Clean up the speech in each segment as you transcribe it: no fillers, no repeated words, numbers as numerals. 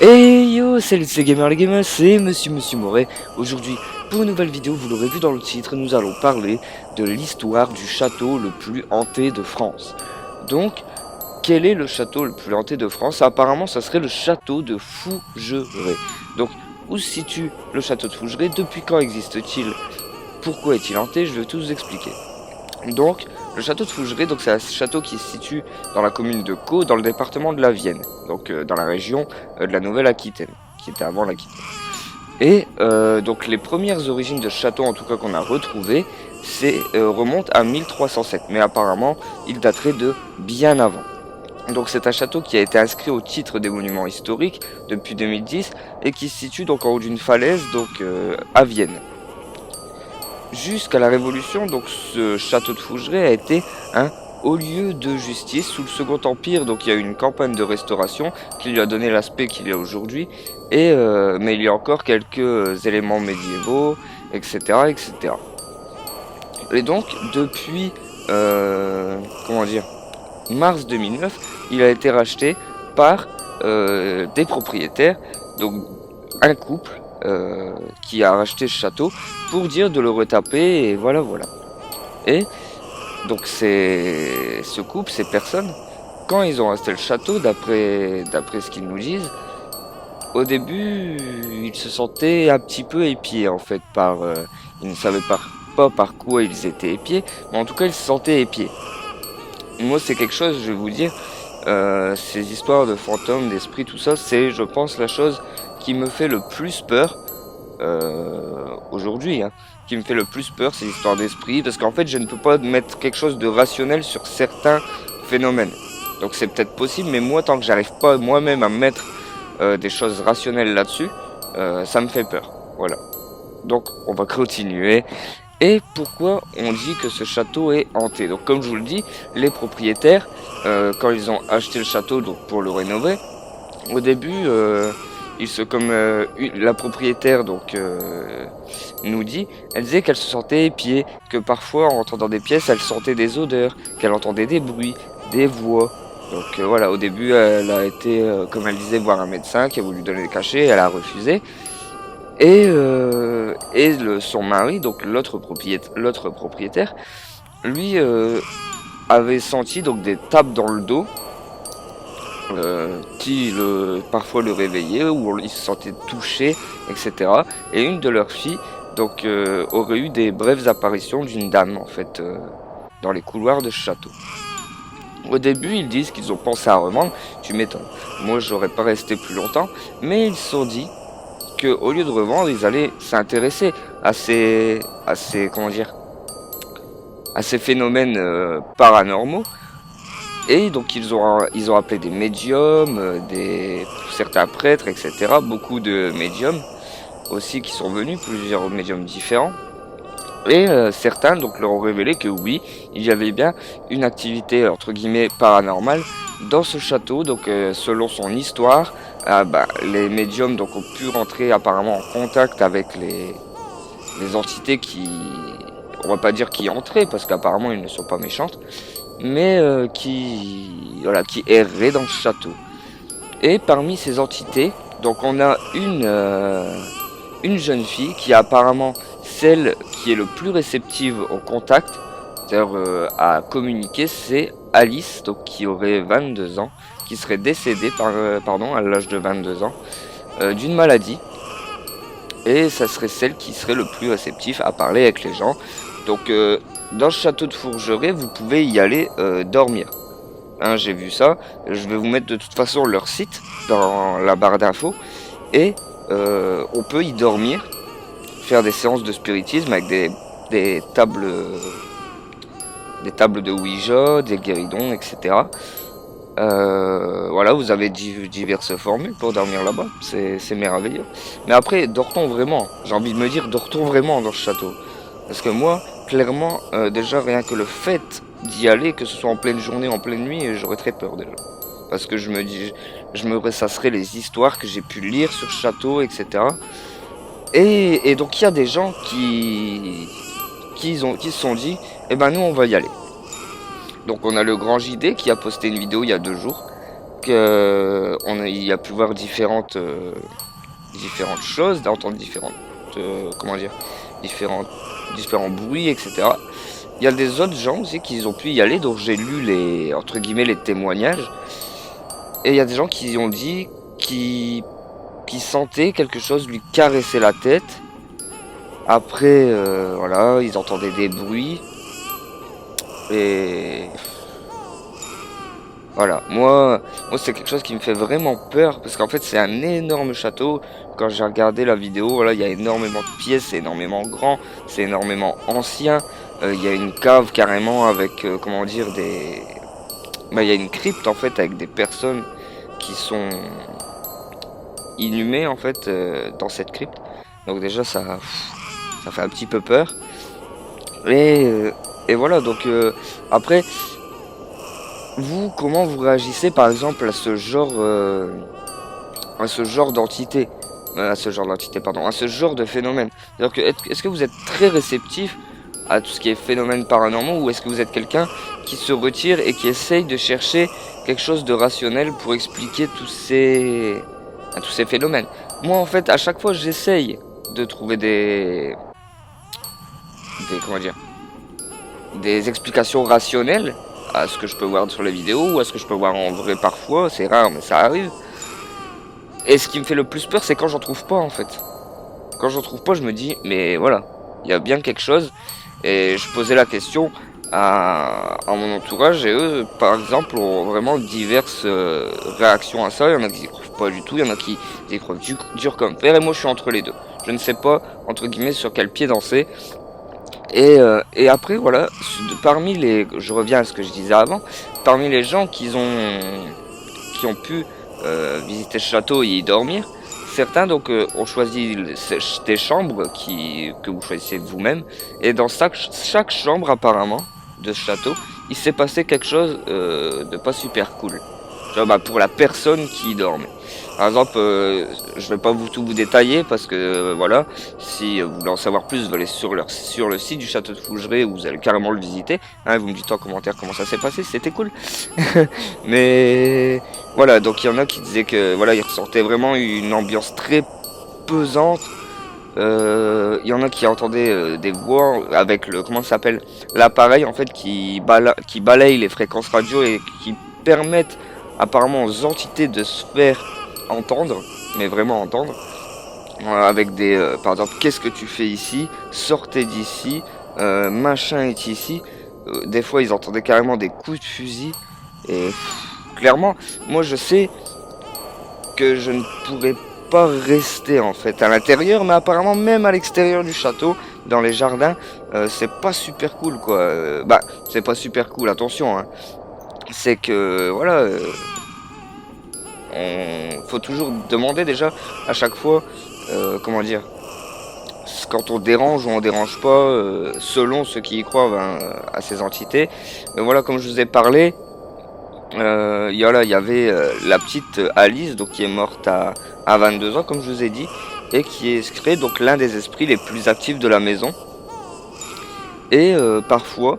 Hey yo, salut c'est Gamer les gamers, c'est Monsieur Moret. Aujourd'hui, pour une nouvelle vidéo, vous l'aurez vu dans le titre, nous allons parler de l'histoire du château le plus hanté de France. Donc, quel est le château le plus hanté de France? Apparemment, ça serait le château de Fougeray. Donc, où se situe le château de Fougeray? Depuis quand existe-t-il? Pourquoi est-il hanté? Je vais tout vous expliquer. Donc, le château de Fougeray, donc c'est un château qui se situe dans la commune de Caux, dans le département de la Vienne, donc dans la région de la Nouvelle-Aquitaine, qui était avant l'Aquitaine. Et donc les premières origines de ce château, en tout cas qu'on a retrouvé, remontent à 1307, mais apparemment il daterait de bien avant. Donc c'est un château qui a été inscrit au titre des monuments historiques depuis 2010 et qui se situe donc en haut d'une falaise, donc à Vienne. Jusqu'à la Révolution, donc ce château de Fougeray a été un haut lieu de justice sous le Second Empire. Donc il y a eu une campagne de restauration qui lui a donné l'aspect qu'il a aujourd'hui. Mais il y a encore quelques éléments médiévaux, etc., etc. Et donc depuis, comment dire, mars 2009, il a été racheté par des propriétaires, donc un couple qui a racheté ce château pour dire de le retaper et voilà voilà. Et donc ce couple, ces personnes, quand ils ont racheté le château, d'après ce qu'ils nous disent, au début ils se sentaient un petit peu épiés en fait ils ne savaient pas par quoi ils étaient épiés, mais en tout cas ils se sentaient épiés. Moi c'est quelque chose, je vais vous dire, ces histoires de fantômes, d'esprits, tout ça, c'est je pense la chose qui me fait le plus peur aujourd'hui, hein. Qui me fait le plus peur, c'est l'histoire d'esprit, parce qu'en fait je ne peux pas mettre quelque chose de rationnel sur certains phénomènes. Donc c'est peut-être possible, mais moi tant que j'arrive pas moi-même à mettre des choses rationnelles là-dessus, ça me fait peur. Voilà. Donc on va continuer. Et pourquoi on dit que ce château est hanté? Donc comme je vous le dis, les propriétaires, quand ils ont acheté le château donc pour le rénover, au début, la propriétaire donc nous dit, elle disait qu'elle se sentait épiée, que parfois en rentrant dans des pièces, elle sentait des odeurs, qu'elle entendait des bruits, des voix. Donc voilà, au début, elle a été, comme elle disait, voir un médecin qui a voulu donner des cachets, elle a refusé. Son mari, donc l'autre propriétaire, lui avait senti donc des tapes dans le dos parfois le réveillaient ou il se sentait touché, etc. Et une de leurs filles donc aurait eu des brèves apparitions d'une dame en fait dans les couloirs de ce château. Au début, ils disent qu'ils ont pensé à revendre, tu m'étonnes. Moi, j'aurais pas resté plus longtemps, mais ils se sont dit que au lieu de revendre, ils allaient s'intéresser comment dire, à ces phénomènes paranormaux. Et donc ils ont appelé des médiums, certains prêtres, etc. Beaucoup de médiums aussi qui sont venus, plusieurs médiums différents. Et certains donc leur ont révélé que oui, il y avait bien une activité entre guillemets paranormale dans ce château. Donc selon son histoire, les médiums donc ont pu rentrer apparemment en contact avec les entités qui, on va pas dire qui entraient parce qu'apparemment ils ne sont pas méchantes, mais qui erraient dans le château. Et parmi ces entités, donc on a une jeune fille qui est apparemment celle qui est le plus réceptive au contact, c'est-à-dire à communiquer, c'est Alice, donc qui aurait 22 ans, qui serait décédée à l'âge de 22 ans d'une maladie. Et ça serait celle qui serait le plus réceptif à parler avec les gens. Donc dans le château de Fougeray, vous pouvez y aller dormir. Hein, j'ai vu ça. Je vais vous mettre de toute façon leur site dans la barre d'infos. Et on peut y dormir, faire des séances de spiritisme avec des tables de Ouija, des guéridons, etc. Voilà, vous avez diverses formules pour dormir là-bas, c'est merveilleux. Mais après, dort-on vraiment? J'ai envie de me dire, dort-on vraiment dans ce château? Parce que moi, clairement, déjà rien que le fait d'y aller, que ce soit en pleine journée, en pleine nuit, j'aurais très peur déjà. Parce que je me dis, je me ressasserais les histoires que j'ai pu lire sur ce château, etc. Et donc il y a des gens qui se sont dit, eh ben nous on va y aller. Donc on a le grand JD qui a posté une vidéo il y a 2 jours il a pu voir différentes choses, d'entendre comment dire, différents bruits, etc. Il y a des autres gens aussi qui ont pu y aller, donc j'ai lu entre guillemets, les témoignages. Et il y a des gens qui ont dit qui sentaient quelque chose lui caresser la tête. Après, voilà, ils entendaient des bruits. Et voilà, moi c'est quelque chose qui me fait vraiment peur, parce qu'en fait c'est un énorme château. Quand j'ai regardé la vidéo, voilà, il y a énormément de pièces, c'est énormément grand, c'est énormément ancien. Il y a une cave carrément avec, comment dire, il y a une crypte en fait avec des personnes qui sont inhumées en fait dans cette crypte. Donc déjà ça fait un petit peu peur. Et voilà, donc après, vous, comment vous réagissez par exemple à ce genre d'entité, à ce genre de phénomène. C'est-à-dire que est-ce que vous êtes très réceptif à tout ce qui est phénomène paranormal, ou est-ce que vous êtes quelqu'un qui se retire et qui essaye de chercher quelque chose de rationnel pour expliquer tous ces phénomènes? Moi en fait à chaque fois j'essaye de trouver comment dire, des explications rationnelles à ce que je peux voir sur les vidéos ou à ce que je peux voir en vrai parfois, c'est rare mais ça arrive. Et ce qui me fait le plus peur, c'est quand j'en trouve pas en fait. Quand j'en trouve pas, je me dis, mais voilà, il y a bien quelque chose. Et je posais la question à mon entourage, et eux, par exemple, ont vraiment diverses réactions à ça. Il y en a qui y croient pas du tout, il y en a qui y croient dur comme fer, et moi je suis entre les deux. Je ne sais pas, entre guillemets, sur quel pied danser. Et après, voilà, je reviens à ce que je disais avant, parmi les gens qui ont pu visiter ce château et y dormir, certains donc ont choisi des chambres que vous choisissez vous-même, et dans chaque chambre apparemment de ce château, il s'est passé quelque chose de pas super cool. Genre, pour la personne qui y dormait. Par exemple, je vais pas tout vous détailler parce que voilà, si vous voulez en savoir plus, vous allez sur le site du château de Fougeray, où vous allez carrément le visiter. Hein, vous me dites en commentaire comment ça s'est passé, c'était cool. Mais voilà, donc il y en a qui disaient que voilà, ils ressentaient vraiment une ambiance très pesante. Il y en a qui entendaient des voix avec comment ça s'appelle, l'appareil en fait qui balaye les fréquences radio et qui permettent apparemment aux entités de se faire entendre, mais vraiment entendre, avec par exemple, qu'est-ce que tu fais ici, sortez d'ici, machin est ici. Des fois ils entendaient carrément des coups de fusil, et clairement moi je sais que je ne pourrais pas rester en fait à l'intérieur, mais apparemment même à l'extérieur du château, dans les jardins, c'est pas super cool quoi. C'est pas super cool, attention hein. C'est que voilà, faut toujours demander déjà à chaque fois, comment dire, quand on dérange ou on dérange pas, selon ceux qui y croient à ces entités. Mais voilà, comme je vous ai parlé, il y avait la petite Alice, donc qui est morte à 22 ans, comme je vous ai dit, et qui est donc l'un des esprits les plus actifs de la maison. Et parfois,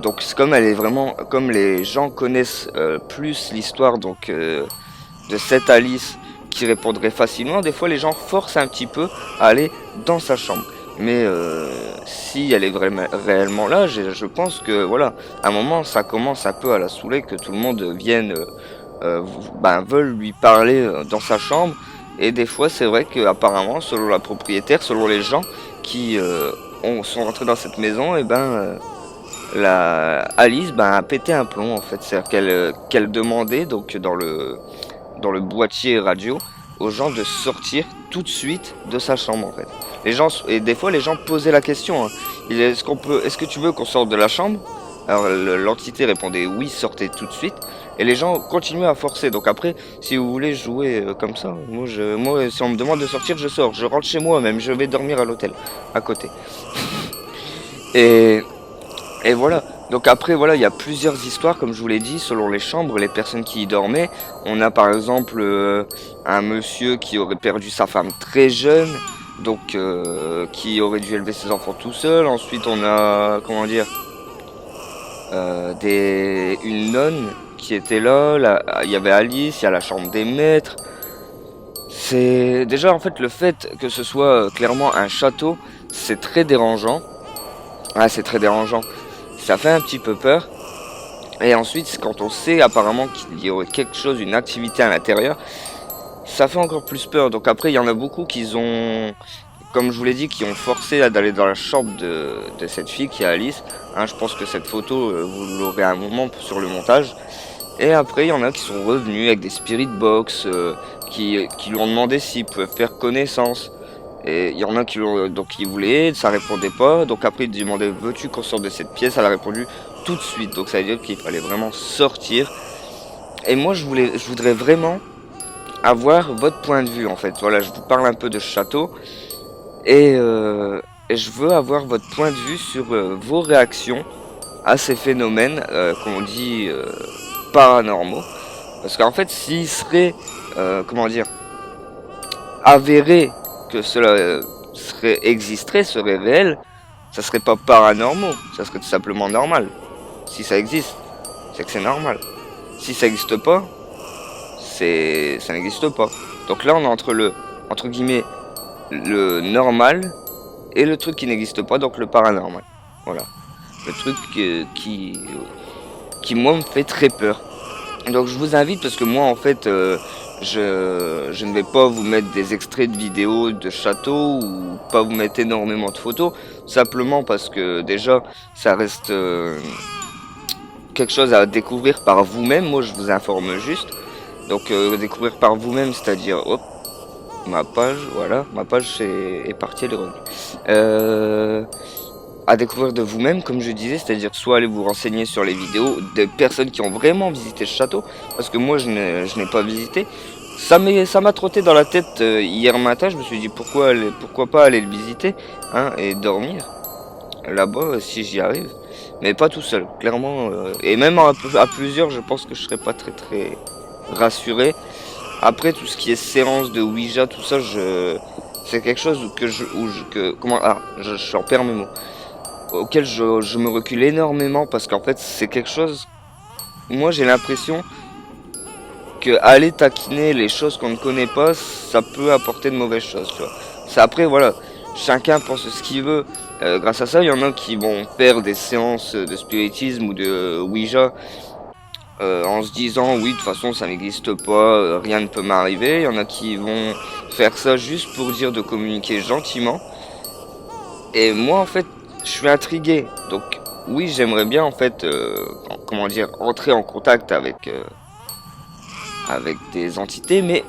donc comme elle est vraiment, comme les gens connaissent plus l'histoire donc de cette Alice qui répondrait facilement, des fois les gens forcent un petit peu à aller dans sa chambre. Mais si elle est réellement là, je pense que voilà, à un moment ça commence un peu à la saouler que tout le monde vienne, veulent lui parler dans sa chambre. Et des fois c'est vrai qu'apparemment, selon la propriétaire, selon les gens qui sont rentrés dans cette maison, et la Alice a pété un plomb en fait. C'est-à-dire qu'elle demandait donc dans le boîtier radio aux gens de sortir tout de suite de sa chambre en fait. Et des fois les gens posaient la question, hein. Est-ce que tu veux qu'on sorte de la chambre? Alors l'entité répondait oui, sortez tout de suite. Et les gens continuaient à forcer. Donc après, si vous voulez jouer comme ça, moi si on me demande de sortir, je sors. Je rentre chez moi même, je vais dormir à l'hôtel à côté. et voilà. Donc après voilà, il y a plusieurs histoires comme je vous l'ai dit, selon les chambres, les personnes qui y dormaient. On a par exemple un monsieur qui aurait perdu sa femme très jeune, donc qui aurait dû élever ses enfants tout seul. Ensuite on a, comment dire, une nonne qui étaient là, il y avait Alice, il y a la chambre des maîtres. C'est déjà en fait le fait que ce soit clairement un château, c'est très dérangeant. Ah, c'est très dérangeant. Ça fait un petit peu peur. Et ensuite, quand on sait apparemment qu'il y aurait quelque chose, une activité à l'intérieur, ça fait encore plus peur. Donc après, il y en a beaucoup qui ont, comme je vous l'ai dit, qui ont forcé d'aller dans la chambre de cette fille qui est Alice. Hein, je pense que cette photo, vous l'aurez à un moment sur le montage. Et après, il y en a qui sont revenus avec des spirit box, qui lui ont demandé s'ils pouvaient faire connaissance. Et il y en a qui donc qui voulaient, ça répondait pas. Donc après, il demandait veux-tu qu'on sorte de cette pièce? Elle a répondu tout de suite. Donc ça veut dire qu'il fallait vraiment sortir. Et moi, je voudrais vraiment avoir votre point de vue en fait. Voilà, je vous parle un peu de ce château et je veux avoir votre point de vue sur vos réactions à ces phénomènes qu'on dit paranormaux. Parce qu'en fait, s'il serait, comment dire, avéré que cela serait réel, ça serait pas paranormaux, ça serait tout simplement normal. Si ça existe, c'est que c'est normal. Si ça n'existe pas, ça n'existe pas. Donc là, on est entre guillemets, le normal et le truc qui n'existe pas, donc le paranormal. Voilà. Le truc qui moi me fait très peur. Donc je vous invite parce que moi en fait je ne vais pas vous mettre des extraits de vidéos de châteaux ou pas vous mettre énormément de photos, simplement parce que déjà ça reste quelque chose à découvrir par vous-même. Moi je vous informe juste. Donc découvrir par vous-même, c'est-à-dire hop, ma page, voilà, ma page est partie, elle est revenue. À découvrir de vous-même, comme je disais, c'est-à-dire soit aller vous renseigner sur les vidéos des personnes qui ont vraiment visité ce château, parce que moi je n'ai pas visité. Ça m'a trotté dans la tête hier matin, je me suis dit pourquoi pas aller le visiter, hein, et dormir là-bas si j'y arrive, mais pas tout seul, clairement, et même à plusieurs, je pense que je serais pas très rassuré. Après tout ce qui est séance de Ouija, tout ça, c'est quelque chose j'en perds mes mots, auquel je me recule énormément parce qu'en fait c'est quelque chose, moi j'ai l'impression que aller taquiner les choses qu'on ne connaît pas, ça peut apporter de mauvaises choses, tu vois. C'est après voilà, chacun pense ce qu'il veut. Grâce à ça, il y en a qui vont faire des séances de spiritisme ou de Ouija en se disant oui de toute façon ça n'existe pas, rien ne peut m'arriver. Il y en a qui vont faire ça juste pour dire de communiquer gentiment. Et moi en fait je suis intrigué, donc oui j'aimerais bien en fait comment dire, entrer en contact avec des entités, mais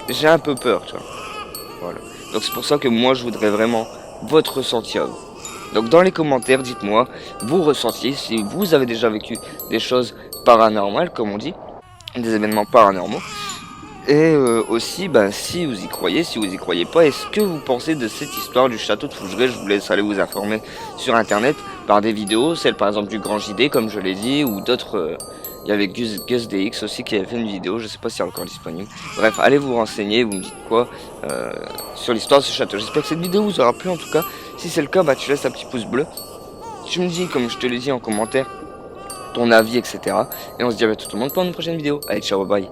j'ai un peu peur, tu vois. Voilà. Donc c'est pour ça que moi je voudrais vraiment votre ressenti à vous. Donc dans les commentaires, dites-moi vos ressentis, si vous avez déjà vécu des choses paranormales, comme on dit, des événements paranormaux. Et aussi, si vous y croyez, si vous y croyez pas, est-ce que vous pensez de cette histoire du château de Fougeray? Je vous laisse aller vous informer sur internet par des vidéos, celle par exemple du Grand JD comme je l'ai dit, ou d'autres. Il y avait Gus DX aussi qui avait fait une vidéo, je sais pas si elle est encore disponible. Bref, allez vous renseigner, vous me dites quoi sur l'histoire de ce château. J'espère que cette vidéo vous aura plu en tout cas. Si c'est le cas, tu laisses un petit pouce bleu. Tu me dis, comme je te l'ai dit en commentaire, ton avis, etc. Et on se dit à tout le monde pour une prochaine vidéo. Allez, ciao, bye.